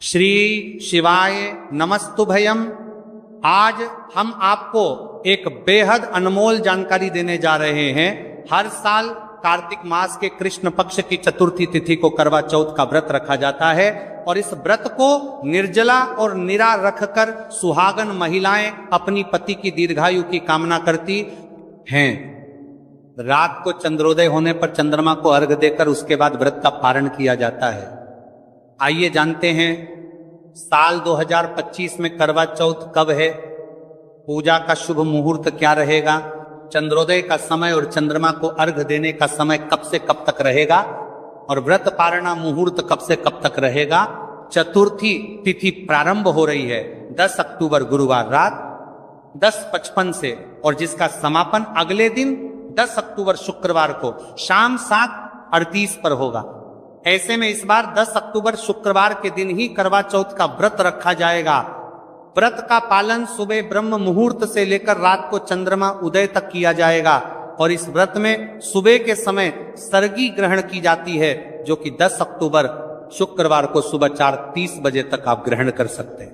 श्री शिवाय नमस्तुभयम। आज हम आपको एक बेहद अनमोल जानकारी देने जा रहे हैं। हर साल कार्तिक मास के कृष्ण पक्ष की चतुर्थी तिथि को करवा चौथ का व्रत रखा जाता है और इस व्रत को निर्जला और निरा रखकर सुहागन महिलाएं अपनी पति की दीर्घायु की कामना करती हैं। रात को चंद्रोदय होने पर चंद्रमा को अर्घ देकर उसके बाद व्रत का पारण किया जाता है। आइए जानते हैं साल 2025 में करवा चौथ कब है, पूजा का शुभ मुहूर्त क्या रहेगा, चंद्रोदय का समय और चंद्रमा को अर्घ देने का समय कब से कब तक रहेगा और व्रत पारणा मुहूर्त कब से कब तक रहेगा। चतुर्थी तिथि प्रारंभ हो रही है 10 अक्टूबर गुरुवार रात 10:55 से और जिसका समापन अगले दिन 10 अक्टूबर शुक्रवार को शाम 7:38 पर होगा। ऐसे में इस बार 10 अक्टूबर शुक्रवार के दिन ही करवा चौथ का व्रत रखा जाएगा। व्रत का पालन सुबह ब्रह्म मुहूर्त से लेकर रात को चंद्रमा उदय तक किया जाएगा और इस व्रत में सुबह के समय सर्गी ग्रहण की जाती है, जो कि 10 अक्टूबर शुक्रवार को सुबह 4:30 बजे तक आप ग्रहण कर सकते हैं।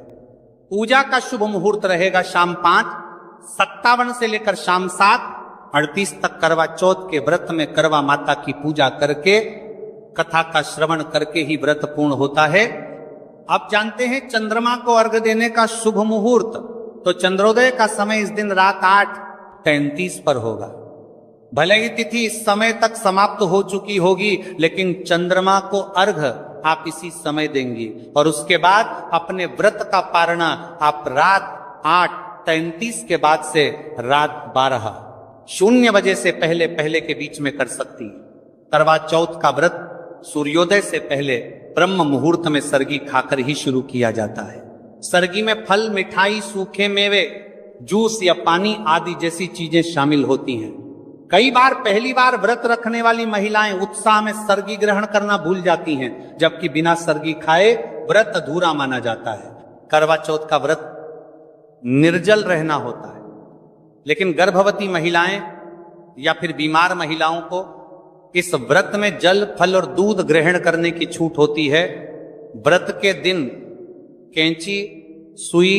पूजा का शुभ मुहूर्त रहेगा शाम 5:57 से लेकर शाम 7:38 तक। करवा चौथ के व्रत में करवा माता की पूजा करके कथा का श्रवण करके ही व्रत पूर्ण होता है। अब जानते हैं चंद्रमा को अर्घ देने का शुभ मुहूर्त। तो चंद्रोदय का समय इस दिन रात 8:33 पर होगा। भले ही तिथि इस समय तक समाप्त हो चुकी होगी, लेकिन चंद्रमा को अर्घ आप इसी समय देंगी और उसके बाद अपने व्रत का पारणा आप रात 8:33 के बाद से रात 12:00 बजे से पहले पहले के बीच में कर सकती। करवा चौथ का व्रत सूर्योदय से पहले ब्रह्म मुहूर्त में सरगी खाकर ही शुरू किया जाता है। सरगी में फल, मिठाई, सूखे मेवे, जूस या पानी आदि जैसी चीजें शामिल होती हैं। कई बार पहली बार व्रत रखने वाली महिलाएं उत्साह में सरगी ग्रहण करना भूल जाती हैं, जबकि बिना सरगी खाए व्रत अधूरा माना जाता है। करवा चौथ का व्रत निर्जल रहना होता है, लेकिन गर्भवती महिलाएं या फिर बीमार महिलाओं को इस व्रत में जल, फल और दूध ग्रहण करने की छूट होती है। व्रत के दिन कैंची, सुई,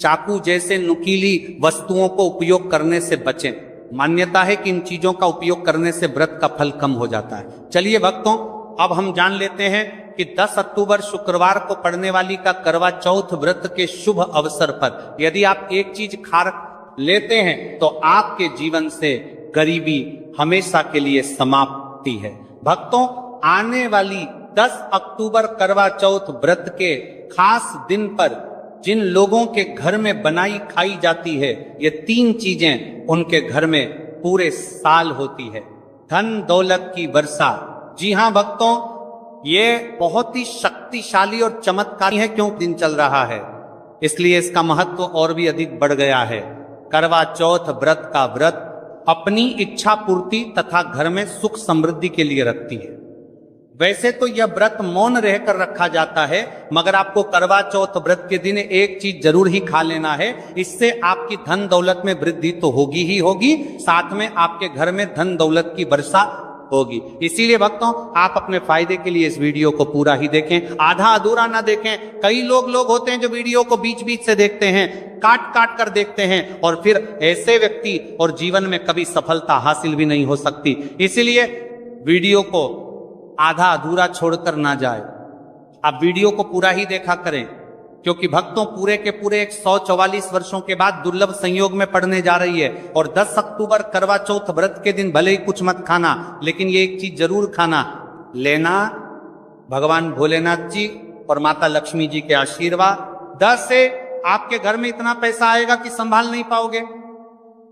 चाकू जैसे नुकीली वस्तुओं को उपयोग करने से बचें। मान्यता है कि इन चीजों का उपयोग करने से व्रत का फल कम हो जाता है। चलिए भक्तों, अब हम जान लेते हैं कि 10 अक्टूबर शुक्रवार को पड़ने वाली का करवा चौथ व्रत के शुभ अवसर पर यदि आप एक चीज खा लेते हैं तो आपके जीवन से गरीबी हमेशा के लिए समाप्ति है। भक्तों, आने वाली 10 अक्टूबर करवा चौथ व्रत के खास दिन पर जिन लोगों के घर में बनाई खाई जाती है, ये 3 चीजें उनके घर में पूरे साल होती है। धन दौलत की वर्षा। जी हां भक्तों, ये बहुत ही शक्तिशाली और चमत्कारी है। क्यों दिन चल रहा है, इसलिए इसका महत्व और भी अधिक बढ़ गया है। करवा चौथ व्रत का व्रत अपनी इच्छा पूर्ति तथा घर में सुख समृद्धि के लिए रखती है। वैसे तो यह व्रत मौन रहकर रखा जाता है, मगर आपको करवा चौथ व्रत के दिन एक चीज जरूर ही खा लेना है। इससे आपकी धन दौलत में वृद्धि तो होगी ही होगी, साथ में आपके घर में धन दौलत की वर्षा होगी। इसीलिए भक्तों, आप अपने फायदे के लिए इस वीडियो को पूरा ही देखें, आधा अधूरा ना देखें। कई लोग होते हैं जो वीडियो को बीच बीच से देखते हैं, काट काट कर देखते हैं, और फिर ऐसे व्यक्ति और जीवन में कभी सफलता हासिल भी नहीं हो सकती। इसीलिए वीडियो को आधा अधूरा छोड़कर ना जाए, आप वीडियो को पूरा ही देखा करें, क्योंकि भक्तों पूरे के पूरे 144 वर्षों के बाद दुर्लभ संयोग में पड़ने जा रही है। और 10 अक्टूबर करवा चौथ व्रत के दिन भले ही कुछ मत खाना, लेकिन ये एक चीज जरूर खाना लेना, भगवान भोलेनाथ जी और माता लक्ष्मी जी के आशीर्वाद। 10 से आपके घर में इतना पैसा आएगा कि संभाल नहीं पाओगे।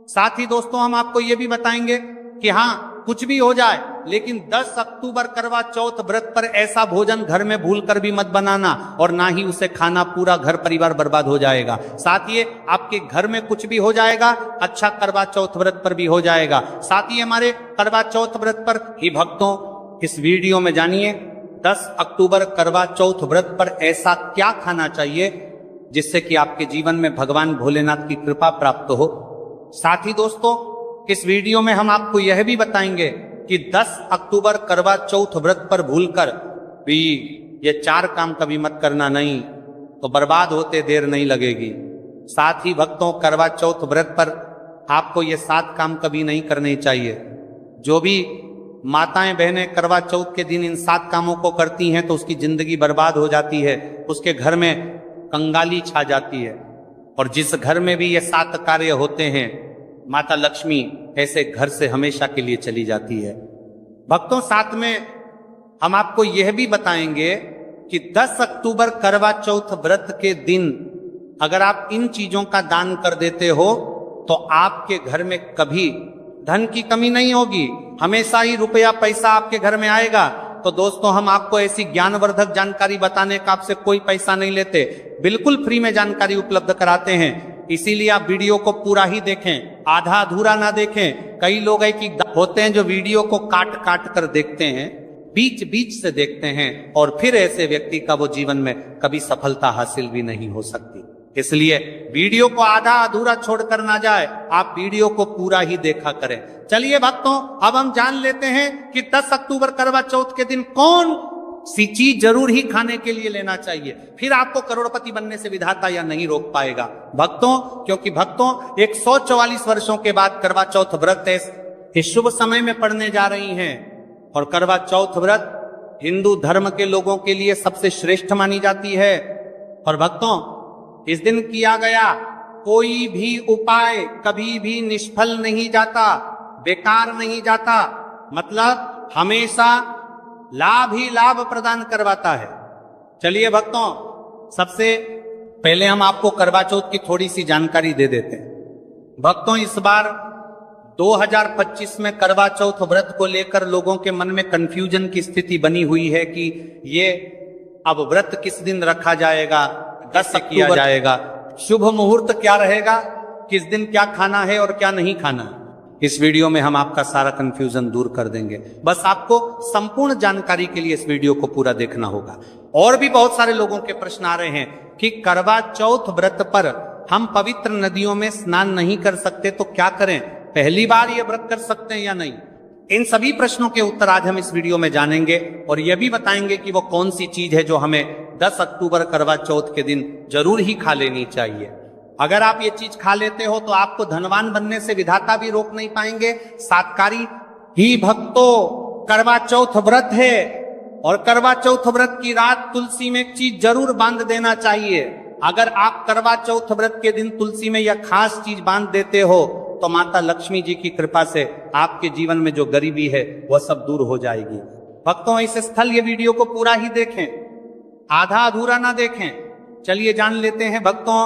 साथ ही दोस्तों, हम आपको ये भी बताएंगे कि हाँ, कुछ भी हो जाए, लेकिन 10 अक्टूबर करवा चौथ व्रत पर ऐसा भोजन घर में भूलकर भी मत बनाना, और ना ही उसे खाना, पूरा घर परिवार बर्बाद हो जाएगा। साथ ही आपके घर में कुछ भी हो जाएगा, अच्छा करवा चौथ व्रत पर भी हो जाएगा। साथ ही हमारे करवा चौथ व्रत पर ही भक्तों इस वीडियो में जानिए 10 अक्टूबर करवा चौथ व्रत पर ऐसा क्या खाना चाहिए जिससे कि आपके जीवन में भगवान भोलेनाथ की कृपा प्राप्त हो। साथ ही दोस्तों, इस वीडियो में हम आपको यह भी बताएंगे कि 10 अक्टूबर करवा चौथ व्रत पर भूलकर भी ये 4 काम कभी मत करना, नहीं तो बर्बाद होते देर नहीं लगेगी। साथ ही भक्तों, करवा चौथ व्रत पर आपको ये 7 काम कभी नहीं करने चाहिए। जो भी माताएं बहनें करवा चौथ के दिन इन 7 कामों को करती हैं तो उसकी जिंदगी बर्बाद हो जाती है, उसके घर में कंगाली छा जाती है। और जिस घर में भी ये 7 कार्य होते हैं, माता लक्ष्मी ऐसे घर से हमेशा के लिए चली जाती है। भक्तों, साथ में हम आपको यह भी बताएंगे कि 10 अक्टूबर करवा चौथ व्रत के दिन अगर आप इन चीजों का दान कर देते हो तो आपके घर में कभी धन की कमी नहीं होगी, हमेशा ही रुपया पैसा आपके घर में आएगा। तो दोस्तों, हम आपको ऐसी ज्ञानवर्धक जानकारी बताने का आपसे कोई पैसा नहीं लेते, बिल्कुल फ्री में जानकारी उपलब्ध कराते हैं। इसीलिए आप वीडियो को पूरा ही देखें, आधा अधूरा ना देखें। कई लोग है कि होते हैं जो वीडियो को काट काट कर देखते हैं, बीच बीच से देखते हैं, और फिर ऐसे व्यक्ति का वो जीवन में कभी सफलता हासिल भी नहीं हो सकती। इसलिए वीडियो को आधा अधूरा छोड़कर ना जाए, आप वीडियो को पूरा ही देखा करें। चलिए भक्तों, अब हम जान लेते हैं कि 10 अक्टूबर करवा चौथ के दिन कौन सी चीज जरूर ही खाने के लिए लेना चाहिए, फिर आपको करोड़पति बनने से विधाता या नहीं रोक पाएगा। भक्तों, क्योंकि भक्तों 144 वर्षों के बाद करवा चौथ व्रत इस शुभ समय में पड़ने जा रही हैं। और करवा चौथ व्रत हिंदू धर्म के लोगों के लिए सबसे श्रेष्ठ मानी जाती है। और भक्तों, इस दिन किया गया कोई भी उपाय कभी भी निष्फल नहीं जाता, बेकार नहीं जाता, मतलब हमेशा लाभ ही लाभ प्रदान करवाता है। चलिए भक्तों, सबसे पहले हम आपको करवा चौथ की थोड़ी सी जानकारी दे देते हैं। भक्तों, इस बार 2025 में करवा चौथ व्रत को लेकर लोगों के मन में कंफ्यूजन की स्थिति बनी हुई है कि ये अब व्रत किस दिन रखा जाएगा, 10 किया जाएगा, शुभ मुहूर्त क्या रहेगा, किस दिन क्या खाना है और क्या नहीं खाना। इस वीडियो में हम आपका सारा कंफ्यूजन दूर कर देंगे। बस आपको संपूर्ण जानकारी के लिए इस वीडियो को पूरा देखना होगा। और भी बहुत सारे लोगों के प्रश्न आ रहे हैं कि करवा चौथ व्रत पर हम पवित्र नदियों में स्नान नहीं कर सकते तो क्या करें, पहली बार ये व्रत कर सकते हैं या नहीं। इन सभी प्रश्नों के उत्तर आज हम इस वीडियो में जानेंगे और यह भी बताएंगे कि वो कौन सी चीज है जो हमें 10 अक्टूबर करवा चौथ के दिन जरूर ही खा लेनी चाहिए। अगर आप ये चीज खा लेते हो तो आपको धनवान बनने से विधाता भी रोक नहीं पाएंगे। सातकारी ही भक्तों, करवा चौथ व्रत है और करवा चौथ व्रत की रात तुलसी में एक चीज जरूर बांध देना चाहिए। अगर आप करवा चौथ व्रत के दिन तुलसी में यह खास चीज बांध देते हो तो माता लक्ष्मी जी की कृपा से आपके जीवन में जो गरीबी है वह सब दूर हो जाएगी। भक्तों, इस स्थल ये वीडियो को पूरा ही देखें, आधा अधूरा ना देखें। चलिए जान लेते हैं भक्तों,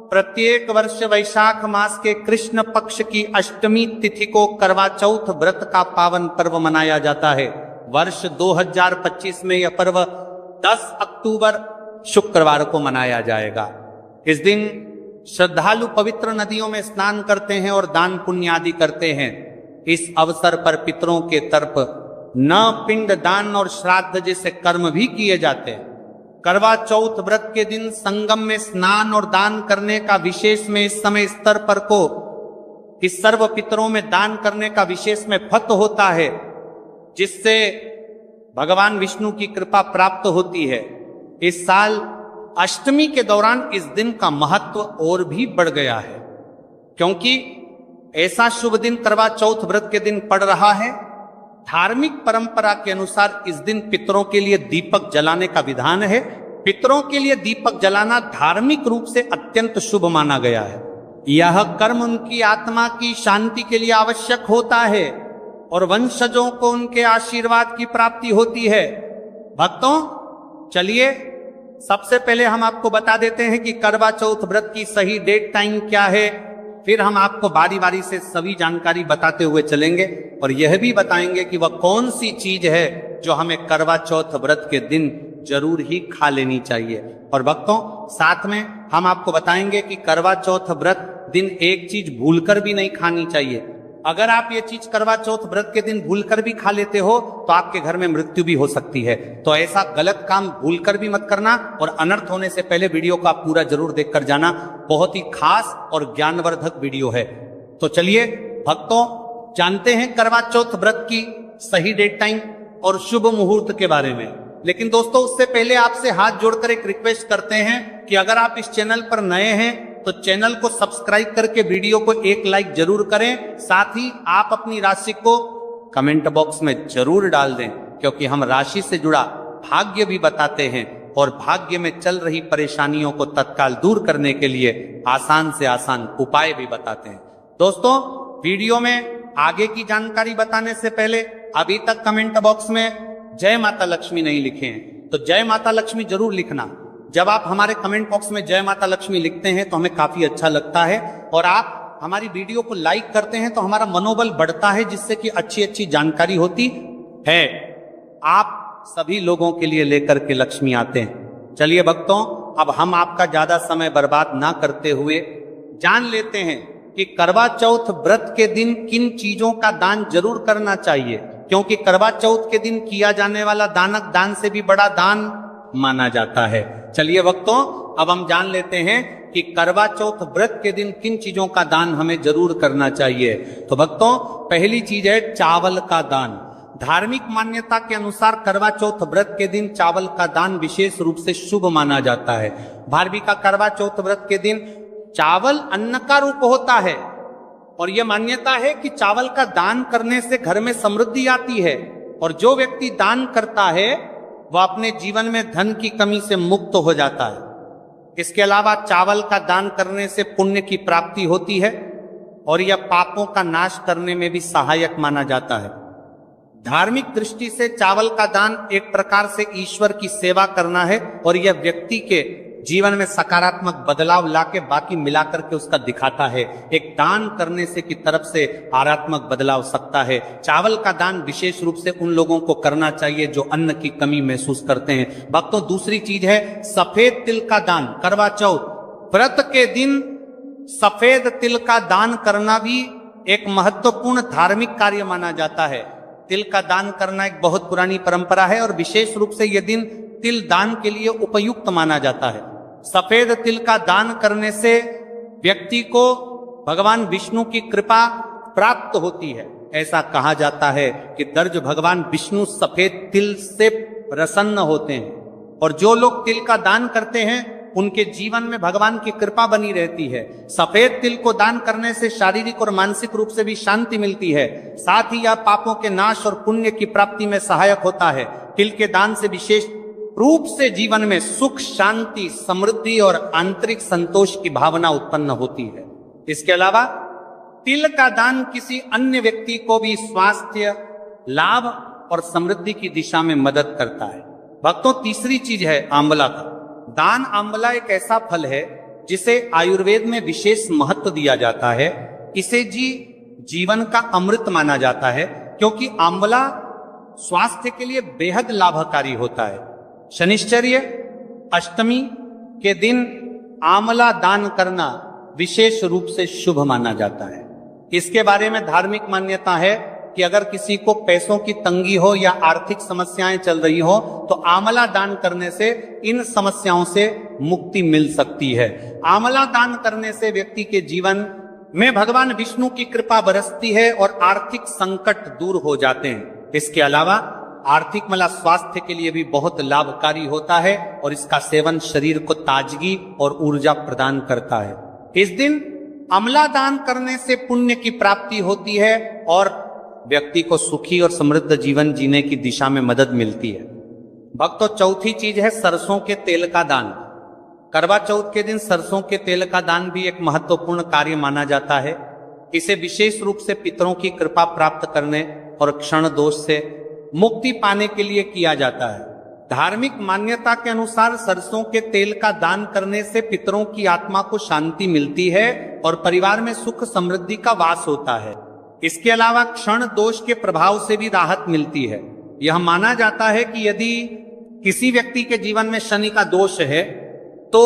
प्रत्येक वर्ष वैशाख मास के कृष्ण पक्ष की अष्टमी तिथि को करवा चौथ व्रत का पावन पर्व मनाया जाता है। वर्ष 2025 में यह पर्व 10 अक्टूबर शुक्रवार को मनाया जाएगा। इस दिन श्रद्धालु पवित्र नदियों में स्नान करते हैं और दान पुण्य आदि करते हैं। इस अवसर पर पितरों के तरफ न पिंड दान और श्राद्ध जैसे कर्म भी किए जाते हैं। करवा चौथ व्रत के दिन संगम में स्नान और दान करने का विशेष में इस समय स्तर पर को इस सर्व पितरों में दान करने का विशेष में फत होता है, जिससे भगवान विष्णु की कृपा प्राप्त होती है। इस साल अष्टमी के दौरान इस दिन का महत्व और भी बढ़ गया है, क्योंकि ऐसा शुभ दिन करवा चौथ व्रत के दिन पड़ रहा है। धार्मिक परंपरा के अनुसार इस दिन पितरों के लिए दीपक जलाने का विधान है। पितरों के लिए दीपक जलाना धार्मिक रूप से अत्यंत शुभ माना गया है। यह कर्म उनकी आत्मा की शांति के लिए आवश्यक होता है और वंशजों को उनके आशीर्वाद की प्राप्ति होती है। भक्तों, चलिए सबसे पहले हम आपको बता देते हैं कि करवा चौथ व्रत की सही डेट टाइम क्या है, फिर हम आपको बारी बारी से सभी जानकारी बताते हुए चलेंगे और यह भी बताएंगे कि वह कौन सी चीज है जो हमें करवा चौथ व्रत के दिन जरूर ही खा लेनी चाहिए। और भक्तों, साथ में हम आपको बताएंगे कि करवा चौथ व्रत दिन एक चीज भूलकर भी नहीं खानी चाहिए। अगर आप ये चीज करवा चौथ व्रत के दिन भूलकर भी खा लेते हो तो आपके घर में मृत्यु भी हो सकती है। तो ऐसा गलत काम भूलकर भी मत करना और अनर्थ होने से पहले वीडियो को आप पूरा जरूर देखकर जाना। बहुत ही खास और ज्ञानवर्धक वीडियो है। तो चलिए भक्तों, जानते हैं करवा चौथ व्रत की सही डेट टाइम और शुभ मुहूर्त के बारे में। लेकिन दोस्तों उससे पहले आपसे हाथ जोड़कर एक रिक्वेस्ट करते हैं कि अगर आप इस चैनल पर नए हैं तो चैनल को सब्सक्राइब करके वीडियो को एक लाइक जरूर करें। साथ ही आप अपनी राशि को कमेंट बॉक्स में जरूर डाल दें, क्योंकि हम राशि से जुड़ा भाग्य भी बताते हैं और भाग्य में चल रही परेशानियों को तत्काल दूर करने के लिए आसान से आसान उपाय भी बताते हैं। दोस्तों वीडियो में आगे की जानकारी बताने से पहले अभी तक कमेंट बॉक्स में जय माता लक्ष्मी नहीं लिखे हैं तो जय माता लक्ष्मी जरूर लिखना। जब आप हमारे कमेंट बॉक्स में जय माता लक्ष्मी लिखते हैं तो हमें काफी अच्छा लगता है और आप हमारी वीडियो को लाइक करते हैं तो हमारा मनोबल बढ़ता है, जिससे कि अच्छी अच्छी जानकारी होती है। आप सभी लोगों के लिए लेकर के लक्ष्मी आते हैं। चलिए भक्तों, अब हम आपका ज्यादा समय बर्बाद ना करते हुए जान लेते हैं कि करवा चौथ व्रत के दिन किन चीजों का दान जरूर करना चाहिए, क्योंकि करवा चौथ के दिन किया जाने वाला दानक दान से भी बड़ा दान माना जाता है। चलिए भक्तों, अब हम जान लेते हैं कि करवा चौथ व्रत के दिन किन चीजों का दान हमें जरूर करना चाहिए। तो भक्तों पहली चीज है चावल का दान। धार्मिक मान्यता के अनुसार करवा चौथ व्रत के दिन चावल का दान विशेष रूप से शुभ माना जाता है। भारवी का करवा चौथ व्रत के दिन चावल अन्न का रूप होता है और यह मान्यता है कि चावल का दान करने से घर में समृद्धि आती है और जो व्यक्ति दान करता है वह अपने जीवन में धन की कमी से मुक्त हो जाता है। इसके अलावा चावल का दान करने से पुण्य की प्राप्ति होती है और यह पापों का नाश करने में भी सहायक माना जाता है। धार्मिक दृष्टि से चावल का दान एक प्रकार से ईश्वर की सेवा करना है और यह व्यक्ति के जीवन में सकारात्मक बदलाव लाके बाकी मिलाकर के उसका दिखाता है। एक दान करने से की तरफ से आरात्मक बदलाव सकता है। चावल का दान विशेष रूप से उन लोगों को करना चाहिए जो अन्न की कमी महसूस करते हैं। भक्तों दूसरी चीज है सफेद तिल का दान। करवा चौथ व्रत के दिन सफेद तिल का दान करना भी एक महत्वपूर्ण धार्मिक कार्य माना जाता है। तिल का दान करना एक बहुत पुरानी परंपरा है और विशेष रूप से यह दिन तिल दान के लिए उपयुक्त माना जाता है। सफेद तिल का दान करने से व्यक्ति को भगवान विष्णु की कृपा प्राप्त होती है। ऐसा कहा जाता है कि दर्ज भगवान विष्णु सफेद तिल से प्रसन्न होते हैं और जो लोग तिल का दान करते हैं उनके जीवन में भगवान की कृपा बनी रहती है। सफेद तिल को दान करने से शारीरिक और मानसिक रूप से भी शांति मिलती है। साथ ही यह पापों के नाश और पुण्य की प्राप्ति में सहायक होता है। तिल के दान से विशेष रूप से जीवन में सुख, शांति, समृद्धि और आंतरिक संतोष की भावना उत्पन्न होती है। इसके अलावा तिल का दान किसी अन्य व्यक्ति को भी स्वास्थ्य लाभ और समृद्धि की दिशा में मदद करता है। भक्तों तीसरी चीज है आंवला का दान। आंवला एक ऐसा फल है जिसे आयुर्वेद में विशेष महत्व दिया जाता है। इसे जीवन का अमृत माना जाता है क्योंकि आंवला स्वास्थ्य के लिए बेहद लाभकारी होता है। शनिश्चर्य अष्टमी के दिन आंवला दान करना विशेष रूप से शुभ माना जाता है। इसके बारे में धार्मिक मान्यता है कि अगर किसी को पैसों की तंगी हो या आर्थिक समस्याएं चल रही हो तो आंवला दान करने से इन समस्याओं से मुक्ति मिल सकती है। आंवला दान करने से व्यक्ति के जीवन में भगवान विष्णु की कृपा बरसती है और आर्थिक संकट दूर हो जाते हैं। इसके अलावा आर्थिक मतलब स्वास्थ्य के लिए भी बहुत लाभकारी होता है और इसका सेवन शरीर को ताजगी और ऊर्जा प्रदान करता है। इस दिन आंवला दान करने से पुण्य की प्राप्ति होती है और व्यक्ति को सुखी और समृद्ध जीवन जीने की दिशा में मदद मिलती है। भक्तों चौथी चीज है सरसों के तेल का दान। करवा चौथ के दिन सरसों के तेल का दान भी एक महत्वपूर्ण कार्य माना जाता है। इसे विशेष रूप से पितरों की कृपा प्राप्त करने और क्षण दोष से मुक्ति पाने के लिए किया जाता है। धार्मिक मान्यता के अनुसार सरसों के तेल का दान करने से पितरों की आत्मा को शांति मिलती है और परिवार में सुख समृद्धि का वास होता है। इसके अलावा क्षण दोष के प्रभाव से भी राहत मिलती है। यह माना जाता है कि यदि किसी व्यक्ति के जीवन में शनि का दोष है तो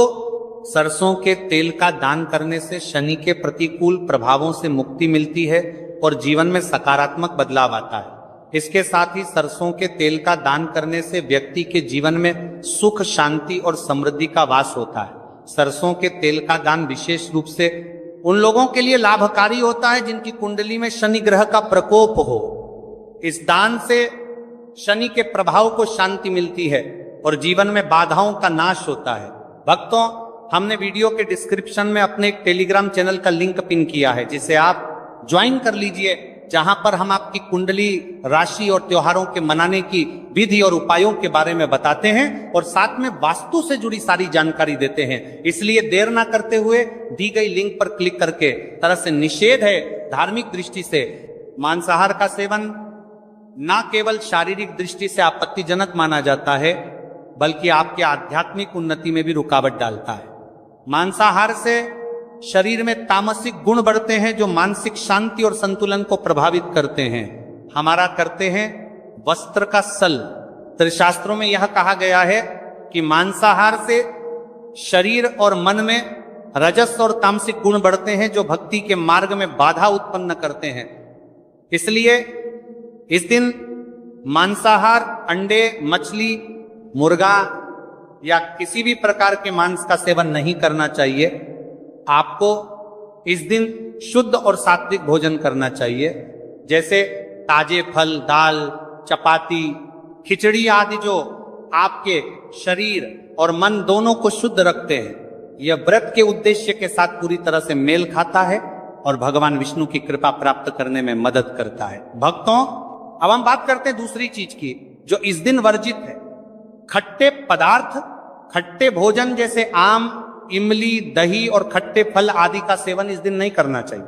सरसों के तेल का दान करने से शनि के प्रतिकूल प्रभावों से मुक्ति मिलती है और जीवन में सकारात्मक बदलाव आता है। इसके साथ ही सरसों के तेल का दान करने से व्यक्ति के जीवन में सुख, शांति और समृद्धि का वास होता है। सरसों के तेल का दान विशेष रूप से उन लोगों के लिए लाभकारी होता है जिनकी कुंडली में शनि ग्रह का प्रकोप हो। इस दान से शनि के प्रभाव को शांति मिलती है और जीवन में बाधाओं का नाश होता है। भक्तों, हमने वीडियो के डिस्क्रिप्शन में अपने एक टेलीग्राम चैनल का लिंक पिन किया है, जिसे आप ज्वाइन कर लीजिए, जहां पर हम आपकी कुंडली, राशि और त्योहारों के मनाने की विधि और उपायों के बारे में बताते हैं और साथ में वास्तु से जुड़ी सारी जानकारी देते हैं। इसलिए देर ना करते हुए दी गई लिंक पर क्लिक करके, तरह से निषेध है धार्मिक दृष्टि से मांसाहार का सेवन न केवल शारीरिक दृष्टि से आपत्तिजनक माना जाता है, बल्कि आपके आध्यात्मिक उन्नति में भी रुकावट डालता है। मांसाहार से शरीर में तामसिक गुण बढ़ते हैं जो मानसिक शांति और संतुलन को प्रभावित करते हैं। हमारा करते हैं वस्त्र का सल। त्रिशास्त्रों में यह कहा गया है कि मांसाहार से शरीर और मन में रजस और तामसिक गुण बढ़ते हैं जो भक्ति के मार्ग में बाधा उत्पन्न करते हैं। इसलिए इस दिन मांसाहार, अंडे, मछली, मुर्गा या किसी भी प्रकार के मांस का सेवन नहीं करना चाहिए। आपको इस दिन शुद्ध और सात्विक भोजन करना चाहिए, जैसे ताजे फल, दाल, चपाती, खिचड़ी आदि जो आपके शरीर और मन दोनों को शुद्ध रखते हैं। यह व्रत के उद्देश्य के साथ पूरी तरह से मेल खाता है और भगवान विष्णु की कृपा प्राप्त करने में मदद करता है। भक्तों, अब हम बात करते हैं दूसरी चीज की जो इस दिन वर्जित है। खट्टे पदार्थ, खट्टे भोजन जैसे आम, इमली, दही और खट्टे फल आदि का सेवन इस दिन नहीं करना चाहिए।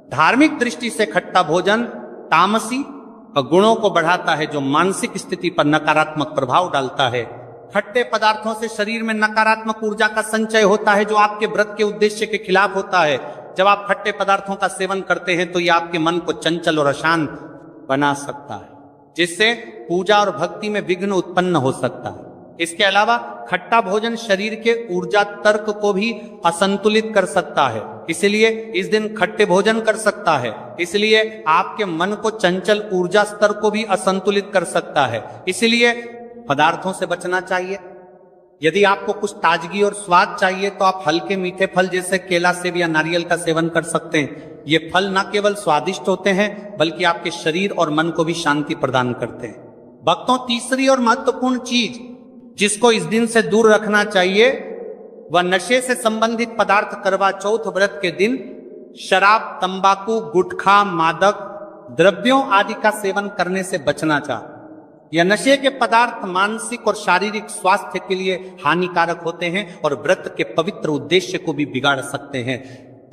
धार्मिक दृष्टि से खट्टा भोजन तामसी गुणों को बढ़ाता है जो मानसिक स्थिति पर नकारात्मक प्रभाव डालता है। खट्टे पदार्थों से शरीर में नकारात्मक ऊर्जा का संचय होता है जो आपके व्रत के उद्देश्य के खिलाफ होता है। जब आप खट्टे पदार्थों का सेवन करते हैं तो यह आपके मन को चंचल और अशांत बना सकता है, जिससे पूजा और भक्ति में विघ्न उत्पन्न हो सकता है। इसके अलावा खट्टा भोजन शरीर के ऊर्जा तर्क को भी असंतुलित कर सकता है, इसलिए इस दिन खट्टे भोजन कर सकता है। इसलिए आपके मन को चंचल ऊर्जा स्तर को भी असंतुलित कर सकता है, इसलिए पदार्थों से बचना चाहिए। यदि आपको कुछ ताजगी और स्वाद चाहिए तो आप हल्के मीठे फल जैसे केला, सेब या नारियल का सेवन कर सकते हैं। ये फल न केवल स्वादिष्ट होते हैं बल्कि आपके शरीर और मन को भी शांति प्रदान करते हैं। भक्तों, तीसरी और महत्वपूर्ण चीज जिसको इस दिन से दूर रखना चाहिए वह नशे से संबंधित पदार्थ। करवा चौथ व्रत के दिन शराब, तंबाकू, गुटखा, मादक द्रव्यों आदि का सेवन करने से बचना चाहिए। यह नशे के पदार्थ मानसिक और शारीरिक स्वास्थ्य के लिए हानिकारक होते हैं और व्रत के पवित्र उद्देश्य को भी बिगाड़ सकते हैं।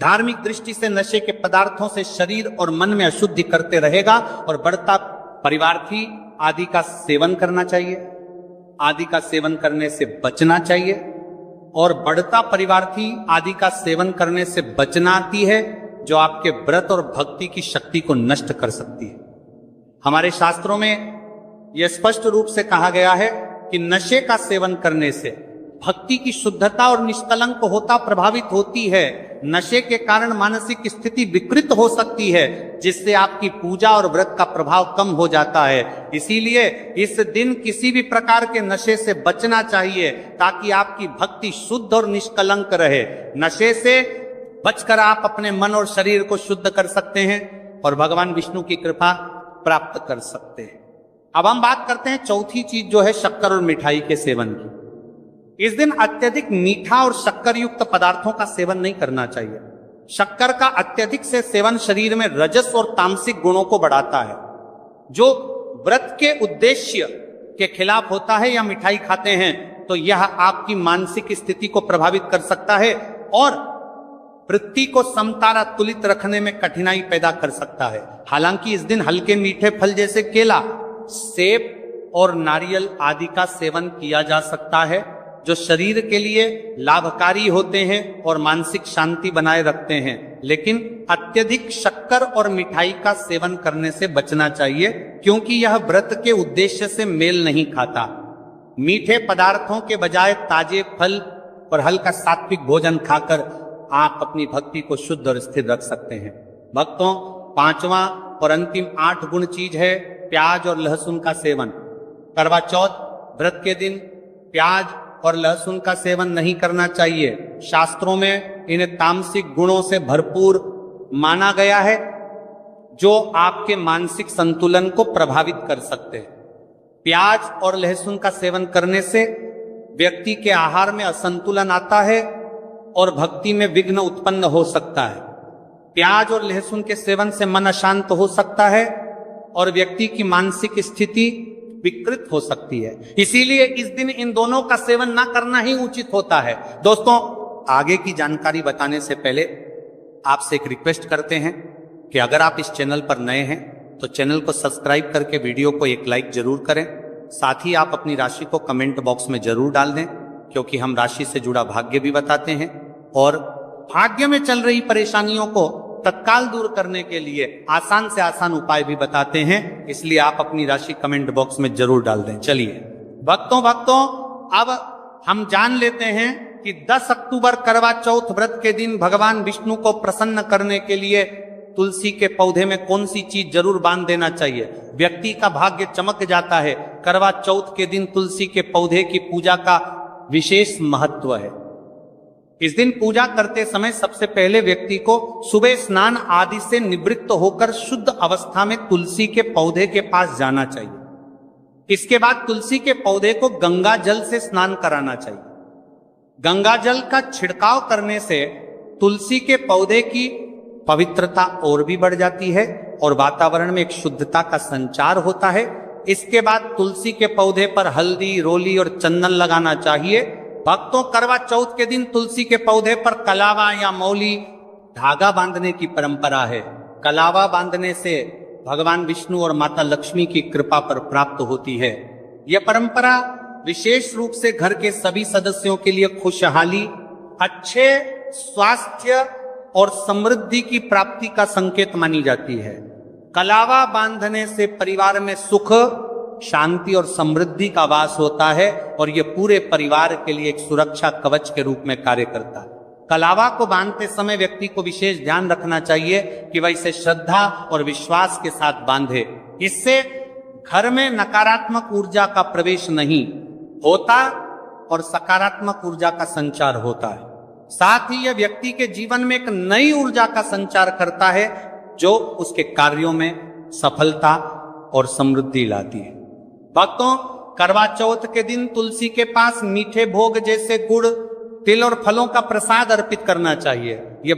धार्मिक दृष्टि से नशे के पदार्थों से शरीर और मन में अशुद्धि करते रहेगा और बढ़ता परिवार्थी आदि का सेवन करना चाहिए, आदि का सेवन करने से बचना चाहिए। और बढ़ता परिवार्थी आदि का सेवन करने से बचना आती है जो आपके व्रत और भक्ति की शक्ति को नष्ट कर सकती है। हमारे शास्त्रों में यह स्पष्ट रूप से कहा गया है कि नशे का सेवन करने से भक्ति की शुद्धता और निष्कलंक होता प्रभावित होती है। नशे के कारण मानसिक स्थिति विकृत हो सकती है, जिससे आपकी पूजा और व्रत का प्रभाव कम हो जाता है। इसीलिए इस दिन किसी भी प्रकार के नशे से बचना चाहिए ताकि आपकी भक्ति शुद्ध और निष्कलंक रहे। नशे से बचकर आप अपने मन और शरीर को शुद्ध कर सकते हैं और भगवान विष्णु की कृपा प्राप्त कर सकते हैं। अब हम बात करते हैं चौथी चीज जो है शक्कर और मिठाई के सेवन की। इस दिन अत्यधिक मीठा और शक्कर युक्त पदार्थों का सेवन नहीं करना चाहिए। शक्कर का अत्यधिक से सेवन शरीर में रजस और तामसिक गुणों को बढ़ाता है जो व्रत के उद्देश्य के खिलाफ होता है। या मिठाई खाते हैं तो यह आपकी मानसिक स्थिति को प्रभावित कर सकता है और वृत्ति को समतारा तुलित रखने में कठिनाई पैदा कर सकता है। हालांकि इस दिन हल्के मीठे फल जैसे केला, सेब और नारियल आदि का सेवन किया जा सकता है जो शरीर के लिए लाभकारी होते हैं और मानसिक शांति बनाए रखते हैं। लेकिन अत्यधिक शक्कर और मिठाई का सेवन करने से बचना चाहिए क्योंकि यह व्रत के उद्देश्य से मेल नहीं खाता। मीठे पदार्थों के बजाय ताजे फल और हल्का सात्विक भोजन खाकर आप अपनी भक्ति को शुद्ध और स्थिर रख सकते हैं। भक्तों, पांचवा और अंतिम 8 गुण चीज है प्याज और लहसुन का सेवन। करवा चौथ व्रत के दिन प्याज और लहसुन का सेवन नहीं करना चाहिए। शास्त्रों में इन्हें तामसिक गुणों से भरपूर माना गया है जो आपके मानसिक संतुलन को प्रभावित कर सकते हैं। प्याज और लहसुन का सेवन करने से व्यक्ति के आहार में असंतुलन आता है और भक्ति में विघ्न उत्पन्न हो सकता है। प्याज और लहसुन के सेवन से मन अशांत हो सकता है और व्यक्ति की मानसिक स्थिति विकृत हो सकती है। इसीलिए इस दिन इन दोनों का सेवन ना करना ही उचित होता है। दोस्तों, आगे की जानकारी बताने से पहले आपसे एक रिक्वेस्ट करते हैं कि अगर आप इस चैनल पर नए हैं तो चैनल को सब्सक्राइब करके वीडियो को एक लाइक जरूर करें। साथ ही आप अपनी राशि को कमेंट बॉक्स में जरूर डाल दें, क्योंकि हम राशि से जुड़ा भाग्य भी बताते हैं और भाग्य में चल रही परेशानियों को तत्काल दूर करने के लिए आसान से आसान उपाय भी बताते हैं। इसलिए आप अपनी राशि कमेंट बॉक्स में जरूर डाल दें। चलिए भक्तों, अब हम जान लेते हैं कि 10 अक्टूबर करवा चौथ व्रत के दिन भगवान विष्णु को प्रसन्न करने के लिए तुलसी के पौधे में कौन सी चीज जरूर बांध देना चाहिए। व्यक्ति का भाग्य चमक जाता है। करवा चौथ के दिन तुलसी के पौधे की पूजा का विशेष महत्व है। इस दिन पूजा करते समय सबसे पहले व्यक्ति को सुबह स्नान आदि से निवृत्त होकर शुद्ध अवस्था में तुलसी के पौधे के पास जाना चाहिए। इसके बाद तुलसी के पौधे को गंगा जल से स्नान कराना चाहिए। गंगा जल का छिड़काव करने से तुलसी के पौधे की पवित्रता और भी बढ़ जाती है और वातावरण में एक शुद्धता का संचार होता है। इसके बाद तुलसी के पौधे पर हल्दी, रोली और चंदन लगाना चाहिए। भक्तों, करवा चौथ के दिन तुलसी के पौधे पर कलावा या मौली धागा बांधने की परंपरा है। कलावा बांधने से भगवान विष्णु और माता लक्ष्मी की कृपा पर प्राप्त होती है। यह परंपरा विशेष रूप से घर के सभी सदस्यों के लिए खुशहाली, अच्छे स्वास्थ्य और समृद्धि की प्राप्ति का संकेत मानी जाती है। कलावा बांधने से परिवार में सुख, शांति और समृद्धि का वास होता है और यह पूरे परिवार के लिए एक सुरक्षा कवच के रूप में कार्य करता है। कलावा को बांधते समय व्यक्ति को विशेष ध्यान रखना चाहिए कि वह इसे श्रद्धा और विश्वास के साथ बांधे। इससे घर में नकारात्मक ऊर्जा का प्रवेश नहीं होता और सकारात्मक ऊर्जा का संचार होता है। साथ ही यह व्यक्ति के जीवन में एक नई ऊर्जा का संचार करता है जो उसके कार्यों में सफलता और समृद्धि लाती है। भक्तों, करवा चौथ के दिन तुलसी के पास मीठे भोग जैसे गुड़, तिल और फलों का प्रसाद अर्पित करना चाहिए। यह